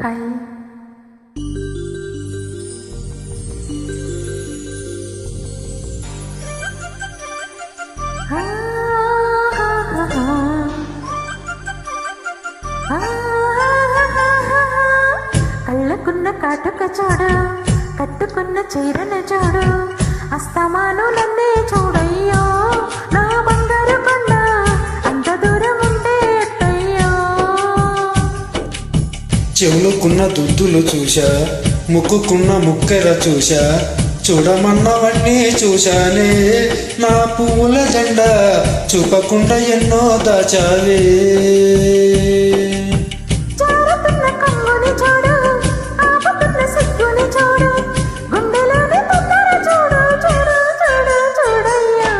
Hi. కళ్ళకున్న కాటుక చూడు, కట్టుకున్న చీరన చూడు, అస్తమాను నన్నే చూడయ్యో నా బంగారు కొండ, అంత దూరం ఉంటే ఎట్టయ్యో. చెవులుకున్న దుద్దులు చూశా, ముక్కుకున్న ముక్కెర చూశా, చూడమన్నవన్నీ చూశానే నా పువ్వుల జెండ, చూపకుండా ఎన్నో దాచావే. జారుతున్న కంగుని చూడు, ఆపుతున్న సిగ్గుని చూడు, గుండెలోని తొందర చూడు చూడు చూడు చూడయ్యా.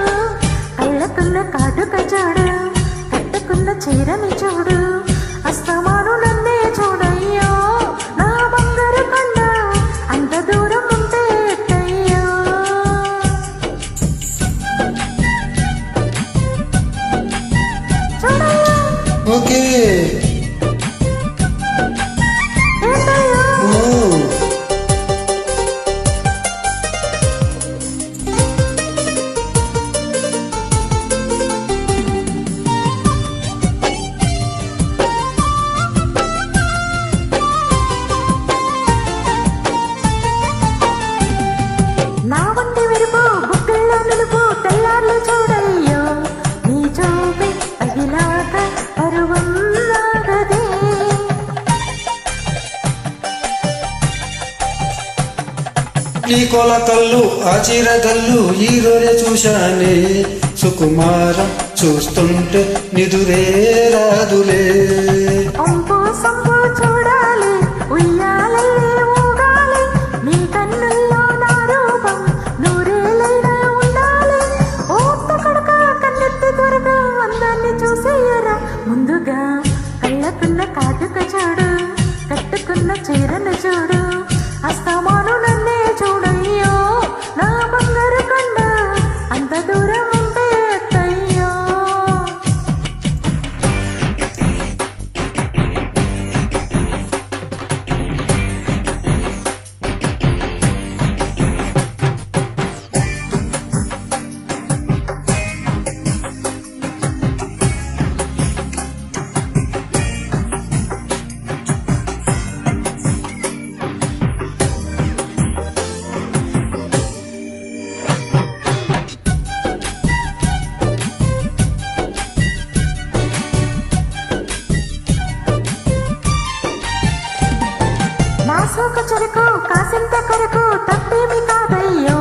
కళ్ళకున్న కాటుక చూడు, కట్టుకున్న చీరని చూడు, అస్తమాను నన్నే చూడయ్యో నా బంగారు కొండ, అంత దూరం ఉంటే ఎట్టయ్యో. చూడయ్యా ఓకే ఏంటయ్యో. ఓ నా వంటి వెరుపు బుగ్గల్లో నిలుపు, తెల్లార్లు చూడయ్యో నీ చూపే తగిలాక పరువం లాగదే. నీ కొల కళ్ళు ఆ చీర గల్లు ఈ రోజే చూశానే, సుకుమారం చూస్తుంటే నిదురే రాదులే. ఒంపు సొంపు చూడాలి, ఉయ్యాలల్లే ఊగాలి, నీ కన్నుల్లో నా రూపం నూరేళ్ళైనా ఉండాలి. ఓత్త కొడుక కన్నెత్తి త్వరగా అందాన్ని చూసేయరా ముందుగా. కళ్ళకున్న కాటుక చూడు, కట్టుకున్న చీరను చూడు, అస్తమాను నన్నే చూడయ్యో నా బంగారు కొండ, అంత దూరం ఉంటే ఎట్టయ్యో. నా సోక చెరుకు కాసింత కొరకు తప్పేమి కాదయ్యో,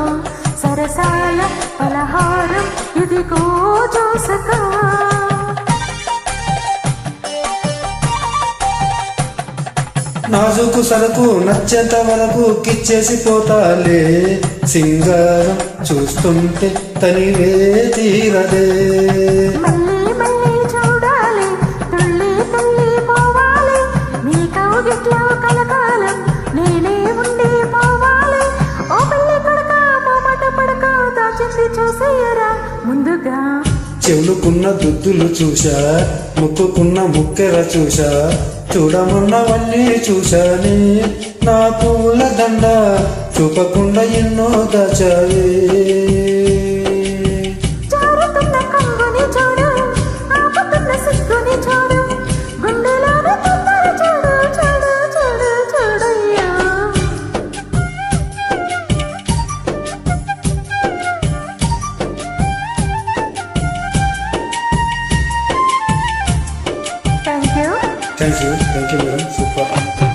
సరసాల పలహారం ఇదిగో చూసుకో. నాజుకు సరకు నచ్చేంత వరకు కిచ్చేసి పోతాలే, సింగారం చూస్తుంటే తనివే తీరదే. మళ్ళీ మళ్ళీ చూడాలి, తుళ్ళి తుళ్ళి పోవాలి, నీ కౌగిట్లో కలకాలం నేనే ఉండి పోవాలి. ఓ పెళ్ళి కొడక మాట పడక దాచింది చూసేయరా ముందుగా. చెవులుకున్న దుద్దులు చూశా, ముక్కుకున్న ముక్కెర చూశా, చూడమన్నవన్నీ చూశానే నా పూల దండ, చూపకుండా ఎన్నో దాచావే. జారుతున్న కంగుని చూడు, ఆపుతున్న సిగ్గుని చూడు, గుండెలోని తొందర చూడు చూడు చూడు చూడయ్యా. Thank you. Thank you madam, super.